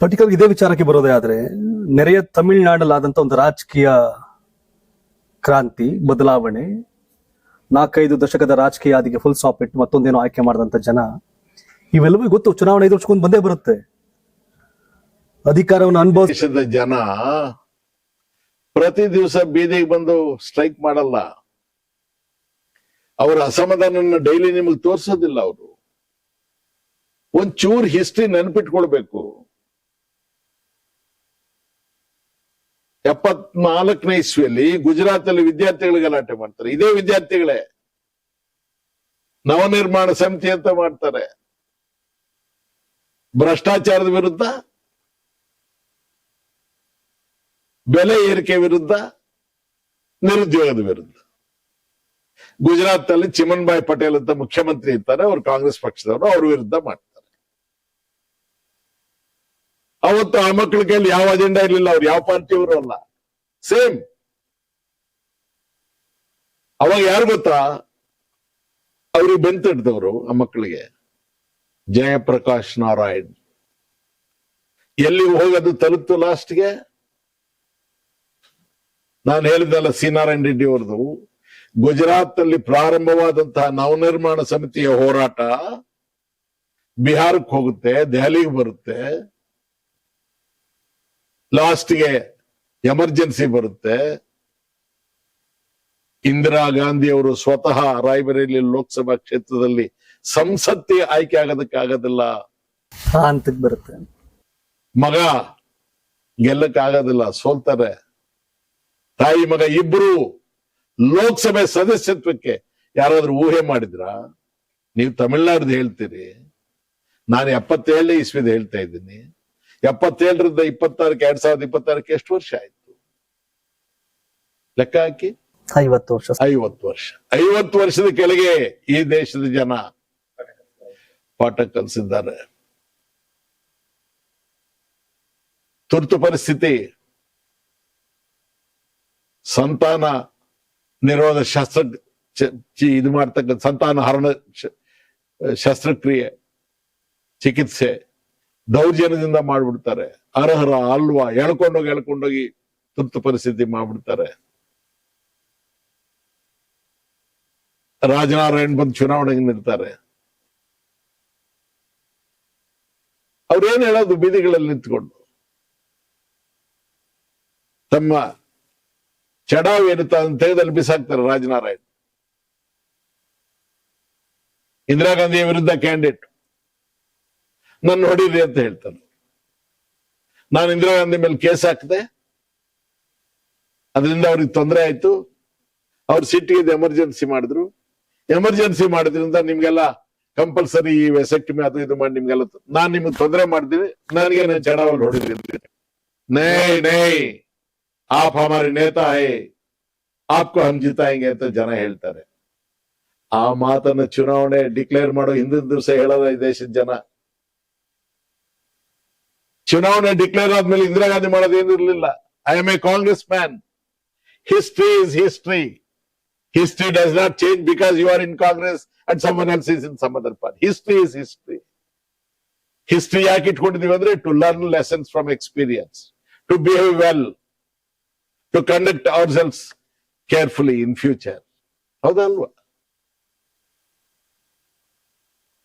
Particular ಇದೇ ವಿಚಾರಕ್ಕೆ ಬರೋದೇ ಆದ್ರೆ, ನೆರೆಯ ತಮಿಳುನಾಡಲ್ಲಾದಂತ ಒಂದು ರಾಜಕೀಯ ಕ್ರಾಂತಿ, ಬದಲಾವಣೆ, 4-5 ದಶಕದ ರಾಜಕೀಯ ಹಾದಿಗೆ ಫುಲ್ ಸ್ಟಾಪ್ ಇಟ್ಟು ಮತ್ತೊಂದೇನೋ ಆಯ್ಕೆ ಮಾಡಿದಂತ ಜನ, ಇವೆಲ್ಲವೂ ಗೊತ್ತು. ಚುನಾವಣೆ ಎದುರಿಸ್ಕೊಂಡು ಬಂದೇ ಬರುತ್ತೆ. ಅಧಿಕಾರವನ್ನು ಅನುಭವಿಸಿದ ಜನ ಪ್ರತಿ ದಿವಸ ಬೀದಿಗೆ ಬಂದು ಸ್ಟ್ರೈಕ್ ಮಾಡಲ್ಲ. ಅವರ ಅಸಮಾಧಾನ ಡೈಲಿ ನಿಮಗೆ ತೋರಿಸೋದಿಲ್ಲ. ಅವರು ಒಂಚೂರು ಹಿಸ್ಟ್ರಿ ನೆನಪಿಟ್ಕೊಳ್ಬೇಕು. 74ನೇ ಇಸ್ವಿಯಲ್ಲಿ ಗುಜರಾತ್ ಅಲ್ಲಿ ವಿದ್ಯಾರ್ಥಿಗಳು ಗಲಾಟೆ ಮಾಡ್ತಾರೆ. ಇದೇ ವಿದ್ಯಾರ್ಥಿಗಳೇ ನವನಿರ್ಮಾಣ ಸಮಿತಿ ಅಂತ ಮಾಡ್ತಾರೆ. ಭ್ರಷ್ಟಾಚಾರದ ವಿರುದ್ಧ, ಬೆಲೆ ಏರಿಕೆ ವಿರುದ್ಧ, ನಿರುದ್ಯೋಗದ ವಿರುದ್ಧ. ಗುಜರಾತ್ ಅಲ್ಲಿ ಚಿಮನ್ಭಾಯ್ ಪಟೇಲ್ ಅಂತ ಮುಖ್ಯಮಂತ್ರಿ ಇರ್ತಾರೆ, ಅವರು ಕಾಂಗ್ರೆಸ್ ಪಕ್ಷದವರು, ಅವ್ರ ವಿರುದ್ಧ ಮಾಡ್ತಾರೆ. ಅವತ್ತು ಆ ಮಕ್ಕಳ ಕೈಯಲ್ಲಿ ಯಾವ ಅಜೆಂಡಾ ಇರಲಿಲ್ಲ, ಅವ್ರು ಯಾವ ಪಾರ್ಟಿಯವರು ಅಲ್ಲ, ಸೇಮ್. ಅವಾಗ ಯಾರು ಗೊತ್ತಾ ಅವ್ರಿಗೆ ಬೆಂತಿಡ್ದವರು ಆ ಮಕ್ಕಳಿಗೆ? ಜಯಪ್ರಕಾಶ್ ನಾರಾಯಣ್. ಎಲ್ಲಿ ಹೋಗೋದು ತಲುಪ್ತು ಲಾಸ್ಟ್ಗೆ? ನಾನು ಹೇಳಿದಲ್ಲ, ಸಿ ನಾರಾಯಣ ರೆಡ್ಡಿ ಅವರದು ಗುಜರಾತ್ ಅಲ್ಲಿ ಪ್ರಾರಂಭವಾದಂತಹ ನವನಿರ್ಮಾಣ ಸಮಿತಿಯ ಹೋರಾಟ ಬಿಹಾರಕ್ಕೆ ಹೋಗುತ್ತೆ, ದೆಹಲಿಗೆ ಬರುತ್ತೆ, ಲಾಸ್ಟ್ಗೆ ಎಮರ್ಜೆನ್ಸಿ ಬರುತ್ತೆ. ಇಂದಿರಾ ಗಾಂಧಿ ಅವರು ಸ್ವತಃ ರಾಯ್ಬರೇಲಿ ಲೋಕಸಭಾ ಕ್ಷೇತ್ರದಲ್ಲಿ ಸಂಸತ್ತಿಗೆ ಆಯ್ಕೆ ಆಗೋದಕ್ಕಾಗೋದಿಲ್ಲ ಅಂತಕ್ಕೆ ಬರುತ್ತೆ. ಮಗ ಗೆಲ್ಲಕ್ಕಾಗೋದಿಲ್ಲ, ಸೋಲ್ತಾರೆ. ತಾಯಿ ಮಗ ಇಬ್ರು ಲೋಕಸಭೆ ಸದಸ್ಯತ್ವಕ್ಕೆ ಯಾರಾದ್ರೂ ಊಹೆ ಮಾಡಿದ್ರ? ನೀವು ತಮಿಳ್ನಾಡ್ದು ಹೇಳ್ತೀರಿ, ನಾನು 77ನೇ ಇಸ್ವಿದ ಹೇಳ್ತಾ ಇದ್ದೀನಿ. 77ರಿಂದ 26ಕ್ಕೆ 2026ಕ್ಕೆ ಎಷ್ಟು ವರ್ಷ ಆಯ್ತು ಲೆಕ್ಕ ಹಾಕಿ? 50 ವರ್ಷ. 50 ವರ್ಷದ ಕೆಳಗೆ ಈ ದೇಶದ ಜನ ಪಾಠ ಕಲಿಸಿದ್ದಾರೆ. ತುರ್ತು ಪರಿಸ್ಥಿತಿ, ಸಂತಾನ ನಿರೋಧ ಶಾಸ್ತ್ರ ಇದು ಮಾಡ್ತಕ್ಕಂಥ ಸಂತಾನ ಹರಣ ಶಸ್ತ್ರಕ್ರಿಯೆ, ಚಿಕಿತ್ಸೆ ದೌರ್ಜನ್ಯದಿಂದ ಮಾಡ್ಬಿಡ್ತಾರೆ. ಅರ್ಹರ ಅಲ್ವಾ ಎಳ್ಕೊಂಡೋಗಿ ತುರ್ತು ಪರಿಸ್ಥಿತಿ ಮಾಡ್ಬಿಡ್ತಾರೆ. ರಾಜನಾರಾಯಣ್ ಬಂದು ಚುನಾವಣೆಗೆ ನಿಲ್ತಾರೆ. ಅವ್ರೇನ್ ಹೇಳೋದು? ಬೀದಿಗಳಲ್ಲಿ ನಿಂತ್ಕೊಂಡು ತಮ್ಮ ಚಡಾವ್ ಏನುತ್ತ ಅದನ್ನು ತೆಗೆದಲ್ಲಿ ಬಿಸಾಕ್ತಾರೆ. ರಾಜನಾರಾಯಣ್ ಇಂದಿರಾ ಗಾಂಧಿಯ ವಿರುದ್ಧ ಕ್ಯಾಂಡಿಡೇಟ್, ನನ್ನ ಹೊಡೀರಿ ಅಂತ ಹೇಳ್ತಾನೆ. ನಾನು ಇಂದಿರಾ ಗಾಂಧಿ ಮೇಲೆ ಕೇಸ್ ಹಾಕಿದೆ, ಅದರಿಂದ ಅವ್ರಿಗೆ ತೊಂದರೆ ಆಯ್ತು, ಅವ್ರ ಸಿಟ್ಟಿಗೆ ಎಮರ್ಜೆನ್ಸಿ ಮಾಡಿದ್ರು. ಎಮರ್ಜೆನ್ಸಿ ಮಾಡಿದ್ರಿಂದ ನಿಮ್ಗೆಲ್ಲ ಕಂಪಲ್ಸರಿ ಈ ವೆಸೆಕ್ಟಮಿ ಅದು ಇದು ಮಾಡಿ ನಿಮ್ಗೆಲ್ಲ ನಾನ್ ನಿಮ್ಗೆ ತೊಂದರೆ ಮಾಡ್ತೀನಿ, ನನಗೆ ನಾನು ಚಡಾವಲ್ಲಿ ಹೊಡಿತೀನಿ. ನೈ ನೈ ಆಪ್ ಹಮಾರಿ ನೇತಾ ಹೈ, ಆಪ್ಕೋ ಹಮ್ ಜಿತಾಯಂಗೆ ಅಂತ ಜನ ಹೇಳ್ತಾರೆ. ಆ ಮಾತನ್ನ ಚುನಾವಣೆ ಡಿಕ್ಲೇರ್ ಮಾಡೋ ಹಿಂದಿನ ದಿವಸ ಹೇಳೋದ ಈ ದೇಶದ ಜನ. ಚುನಾವಣೆ ಡಿಕ್ಲೇರ್ ಆದ್ಮೇಲೆ ಇಂದಿರಾ ಗಾಂಧಿ ಮಾಡೋದೇನಿರ್ಲಿಲ್ಲ. I am a Congress man. History is history. History does not change because you are in Congress and someone else is in some other party. History is history. History ಯಾಕೆ ಇಟ್ಕೊಂಡಿದೀವಿ ಅಂದ್ರೆ to learn lessons from experience, to behave well, to conduct ourselves carefully in future. ಹೌದಲ್ವಾ?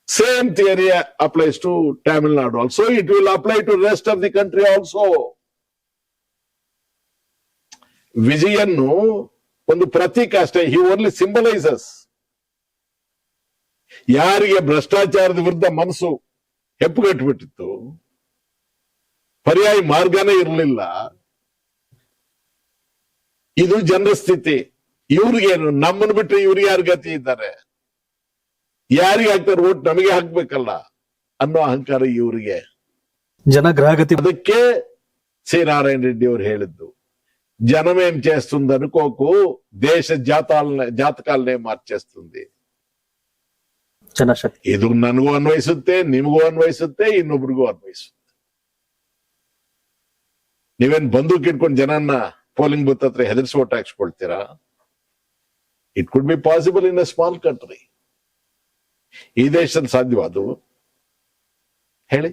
Same theory applies to Tamil Nadu also. It will apply to rest of the country also. ವಿಜಯನ್ನು ಒಂದು ಪ್ರತೀಕ ಅಷ್ಟೇ. ಹಿ only symbolises. ಯಾರಿಗೆ ಭ್ರಷ್ಟಾಚಾರದ ವಿರುದ್ಧ ಮನಸ್ಸು ಹೆಪ್ಪುಗಟ್ಟಿಬಿಟ್ಟಿತ್ತು, ಪರ್ಯಾಯ ಮಾರ್ಗನೇ ಇರಲಿಲ್ಲ, ಇದು ಜನರ ಸ್ಥಿತಿ. ಇವ್ರಿಗೇನು, ನಮ್ಮನ್ನು ಬಿಟ್ಟರೆ ಇವ್ರಿಗೆ ಯಾರು ಗತಿ ಇದ್ದಾರೆ? ಯಾರಿಗೆ ಹಾಕ್ತಾರೆ ಓಟ್? ನಮಗೆ ಹಾಕ್ಬೇಕಲ್ಲ ಅನ್ನೋ ಅಹಂಕಾರ ಇವ್ರಿಗೆ. ಜನಗ್ರಹಗತಿ. ಅದಕ್ಕೆ ಸಿ ನಾರಾಯಣ ರೆಡ್ಡಿ ಅವರು ಹೇಳಿದ್ದು, జనమేం చేస్తుంది అనుకోకు, దేశ జాతకాలనే మార్చేస్తుంది. ಜನಶಕ್ತಿ. ಇದು ನನಗೂ ಅನ್ವಯಿಸುತ್ತೆ, ನಿಮಗೂ ಅನ್ವಯಿಸುತ್ತೆ, ಇನ್ನೊಬ್ರಿಗೂ ಅನ್ವಯಿಸುತ್ತೆ. ನೀವೇನ್ ಬಂದೂಕ್ ಇಟ್ಕೊಂಡು ಜನನ್ನ ಪೋಲಿಂಗ್ ಬೂತ್ ಹತ್ರ ಹೆದರ್ಸಿ ಓಟ್ ಹಾಕ್ಸ್ಕೊಳ್ತೀರಾ? It could be possible in a small country. ಈ ದೇಶದಲ್ಲಿ ಸಾಧ್ಯವಾದವು ಹೇಳಿ?